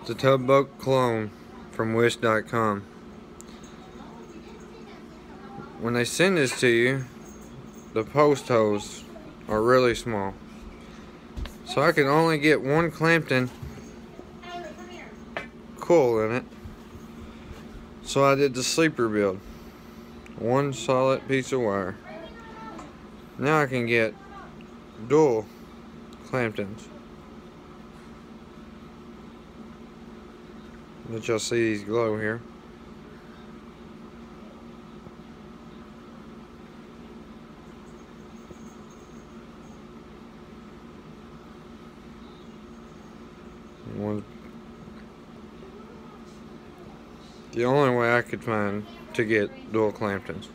the Tugboat clone from Wish.com. When they send this to you, the post holes are really small. So I can only get one Clampton coil in it. So I did the sleeper build. One solid piece of wire. Now I can get dual Clamptons. Let y'all see these glow here. The only way I could find to get dual Clamptons.